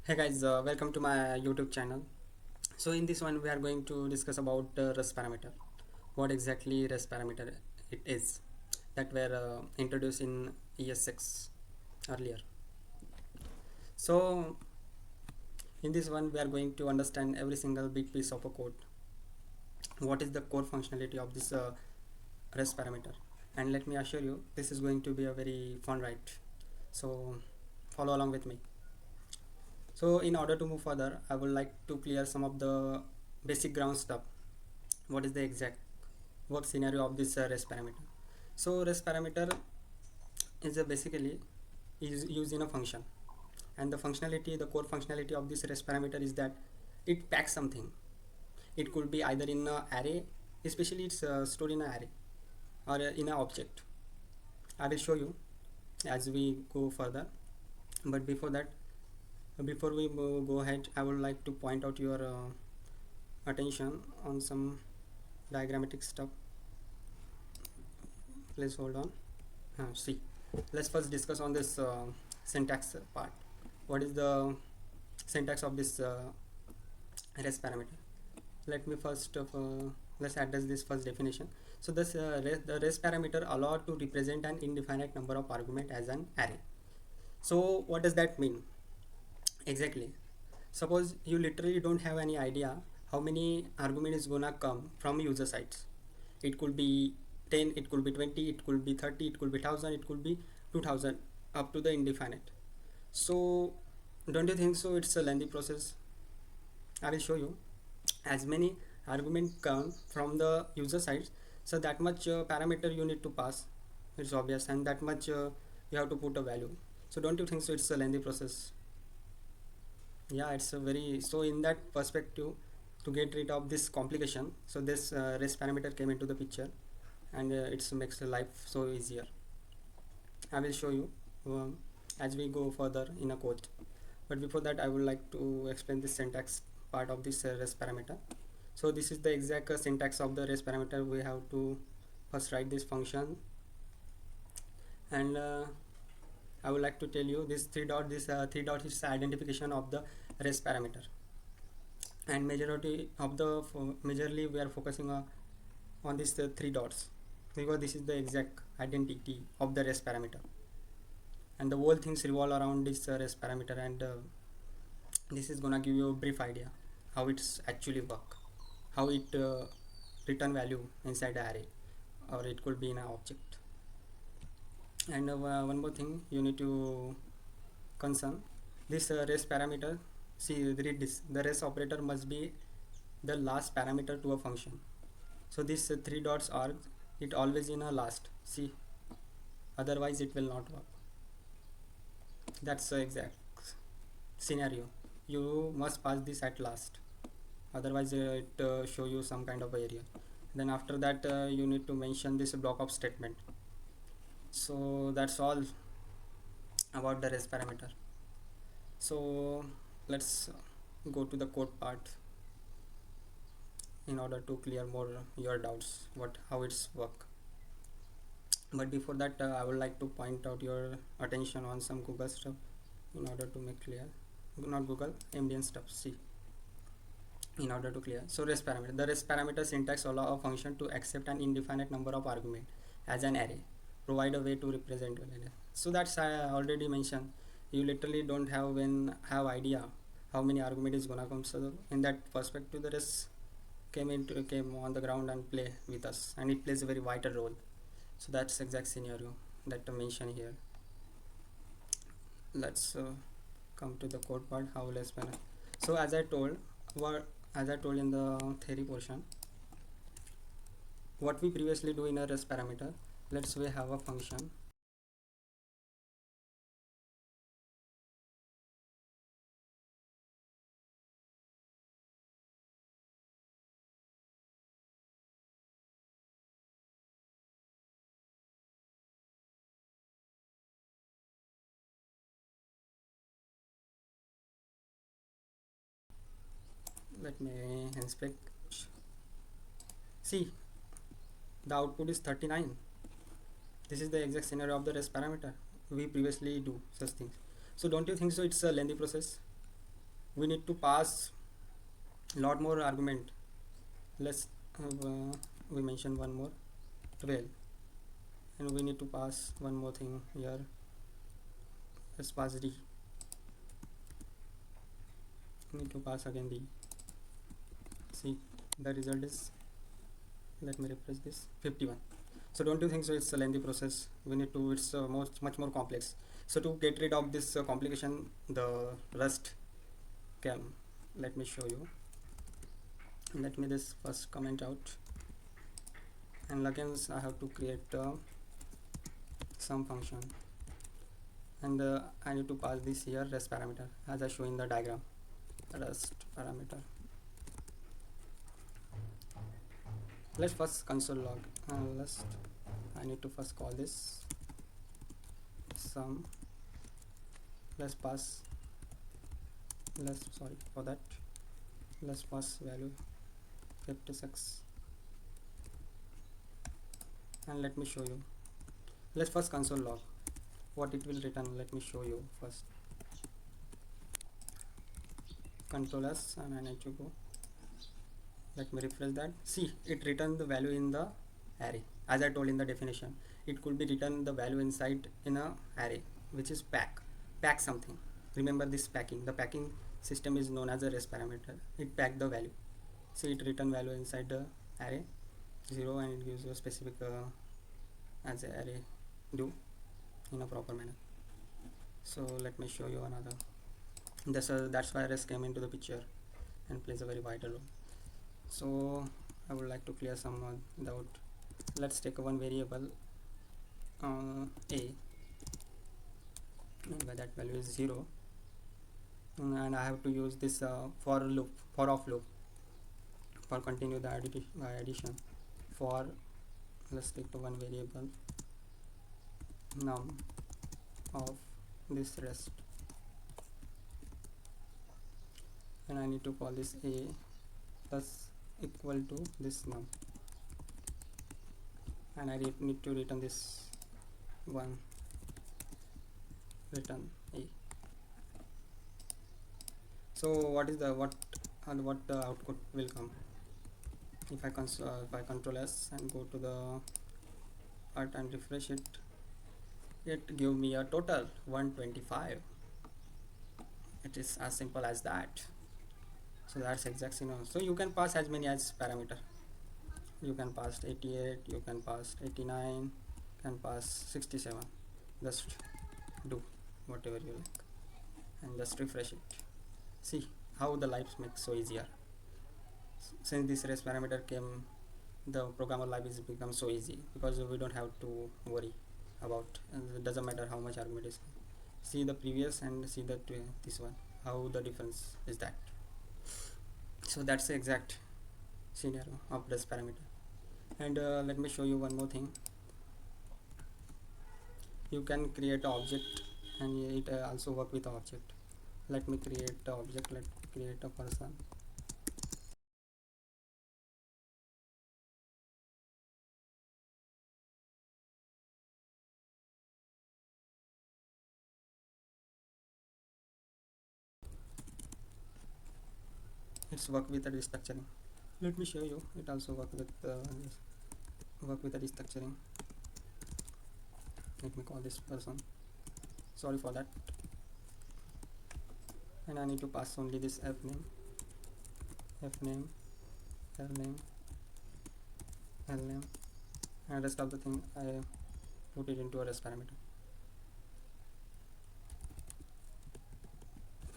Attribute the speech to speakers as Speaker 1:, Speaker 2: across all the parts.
Speaker 1: Hey guys, welcome to my YouTube channel. So in this one we are going to discuss about rest parameter. What exactly rest parameter it is that were introduced in ES6 earlier. So in this one we are going to understand every single big piece of a code. What is the core functionality of this rest parameter? And let me assure you, this is going to be a very fun ride. So follow along with me. So in order to move further, I would like to clear some of the basic ground stuff. What is the exact work scenario of this rest parameter? So rest parameter is basically is used in a function, and the functionality, the core functionality of this rest parameter is that it packs something. It could be either in an array, especially it's stored in an array, or in an object. I will show you as we go further. But before that, before we go ahead, I would like to point out your attention on some diagrammatic stuff. Please hold on. See, let's first discuss on this syntax part. What is the syntax of this rest parameter? Let me first of let's address this first definition. So this the rest parameter allowed to represent an indefinite number of argument as an array. So what does that mean exactly? Suppose you literally don't have any idea how many argument is gonna come from user sides. It could be 10, it could be 20, it could be 30, it could be 1000, it could be 2000, up to the indefinite. So don't you think so it's a lengthy process? I will show you. As many argument come from the user sides, so that much parameter you need to pass, it's obvious, and that much you have to put a value. So don't you think so it's a lengthy process? Yeah, it's a very, so in that perspective, to get rid of this complication, so this rest parameter came into the picture, and it makes the life so easier. I will show you as we go further in a code. But before that, I would like to explain the syntax part of this rest parameter. So this is the exact syntax of the rest parameter. We have to first write this function, and I would like to tell you this three dot. This three dot is the identification of the rest parameter, and majority of the majorly we are focusing on these three dots, because this is the exact identity of the rest parameter, and the whole things revolve around this rest parameter, and this is gonna give you a brief idea how it's actually work, how it return value inside the array, or it could be in an object. And one more thing you need to concern, this rest parameter, see, read this, the rest operator must be the last parameter to a function. So this three dots are it always in a last, see, otherwise it will not work. That's the exact scenario. You must pass this at last, otherwise it show you some kind of area. Then after that you need to mention this block of statement. So that's all about the rest parameter. So let's go to the code part in order to clear more your doubts what how it's work. But before that, I would like to point out your attention on some Google stuff in order to make clear, not Google, ambient stuff. See, in order to clear. So rest parameter, the rest parameter syntax allow a function to accept an indefinite number of argument as an array, provide a way to represent an array. So that's I already mentioned, you literally don't have idea how many argument is gonna come. So in that perspective, the rest came on the ground and play with us, and it plays a very vital role. So that's exact scenario that I mention here. Let's come to the code part, how less parameter. So as I told in the theory portion, what we previously do in a rest parameter, let's we have a function. Let me inspect. See, the output is 39. This is the exact scenario of the rest parameter. We previously do such things. So don't you think so it's a lengthy process? we need to pass lot more argument. Let's we mention one more 12, and we need to pass one more thing here. Let's pass d. We need to pass again d. See, the result is, let me refresh this, 51. So don't you think so it's a lengthy process? We need to, it's much more complex. So to get rid of this complication, the Rust can, let me show you. Let me this first comment out, and again I have to create some function, and I need to pass this here rest parameter as I show in the diagram. Rest parameter. Let's first console log list. I need to first call this sum. Let's pass, sorry for that, let's pass value 56, and let me show you. Let's first console log what it will return. Let me show you first. Control S, and I need to go, let me refresh that. See, it returned the value in the array. As I told in the definition, it could be written the value inside in a array, which is pack something. Remember this packing, the packing system is known as a rest parameter. It pack the value. See, it return value inside the array 0, and it gives you a specific as a array do in a proper manner. So let me show you another. That's why rest came into the picture and plays a very vital role. So I would like to clear some doubt. Let's take one variable a, and where that value is 0, and I have to use this for off loop for continue the addition. For, let's take the one variable num of this rest, and I need to call this a plus equal to this num, and I need to return this one, return a. So what is the what the output will come if I control S and go to the art and refresh it? It give me a total 125. It is as simple as that. So that's exactly no. So you can pass as many as parameter. You can pass 88, you can pass 89, can pass 67. Just do whatever you like and just refresh it. See how the life makes so easier. Since this rest parameter came, the programmer life is become so easy because we don't have to worry about, and it doesn't matter how much argument is. See the previous and see that this one, how the difference is that. So that's the exact scenario of this parameter. And let me show you one more thing. You can create an object, and it also work with object. Let me create an object. Let me create a person. It's work with the restructuring. Let me show you. It also work with the restructuring. Let me call this person. Sorry for that. And I need to pass only this f name, l name, and rest of the thing I put it into a rest parameter.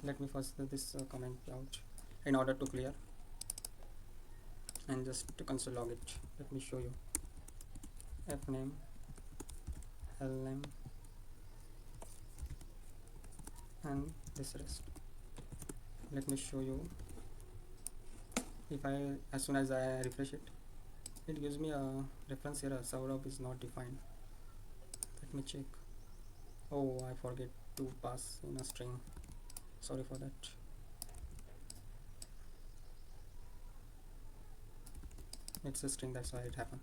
Speaker 1: Let me first this comment out in order to clear, and just to console log it. Let me show you. F name, l name, and this rest. Let me show you. If I, as soon as I refresh it, it gives me a reference error. Saurabh is not defined. Let me check. Oh, I forget to pass in a string. Sorry for that. It's a string, that's why it happened.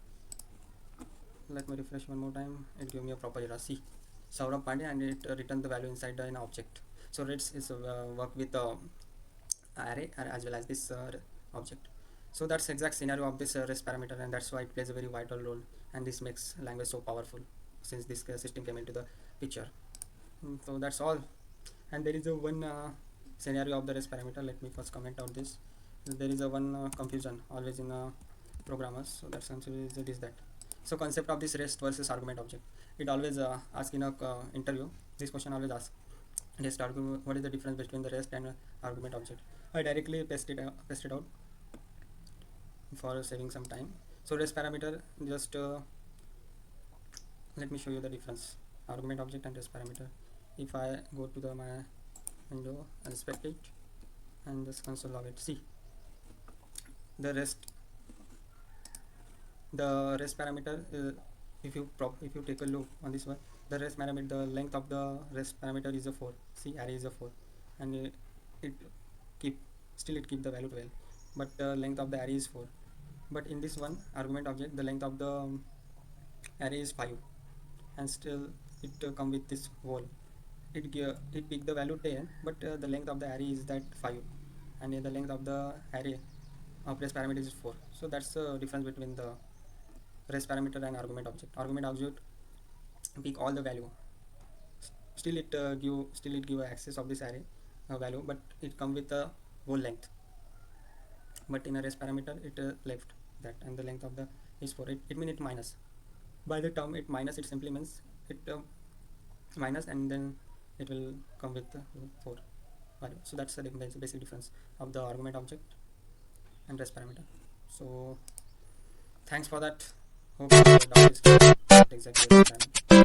Speaker 1: Let me refresh one more time. It gave me a proper error. See, Saurabh Pandey, and it returned the value inside an object. So let's work with array as well as this object. So that's exact scenario of this REST parameter, and that's why it plays a very vital role, and this makes language so powerful since this system came into the picture. So that's all. And there is a one scenario of the REST parameter. Let me first comment out this. There is a one confusion always in programmers. So that's answer is it is that. So concept of this REST versus argument object. It always asks in a interview. This question always asks REST argument. What is the difference between the REST and argument object? I directly paste it out for saving some time. So REST parameter, just let me show you the difference. Argument object and REST parameter. If I go to my window, inspect it, and just console log it. See, the REST parameter. If you take a look on this one, the REST parameter, the length of the REST parameter is a 4. See, array is a 4, and it keep the value 12, but the length of the array is 4. But in this one argument object, the length of the array is 5, and still it come with this wall. It pick the value 10, but the length of the array is that 5, and the length of the array of REST parameter is 4. So that's the difference between the REST parameter and argument object. Argument object pick all the value, still it give access of this array value, but it come with a whole length. But in a REST parameter, it left that, and the length of the is 4. It means it minus. By the term it minus, it simply means it minus, and then it will come with 4 value. So that's the basic difference of the argument object and REST parameter. So thanks for that. Hope the doubt is clear. Exactly.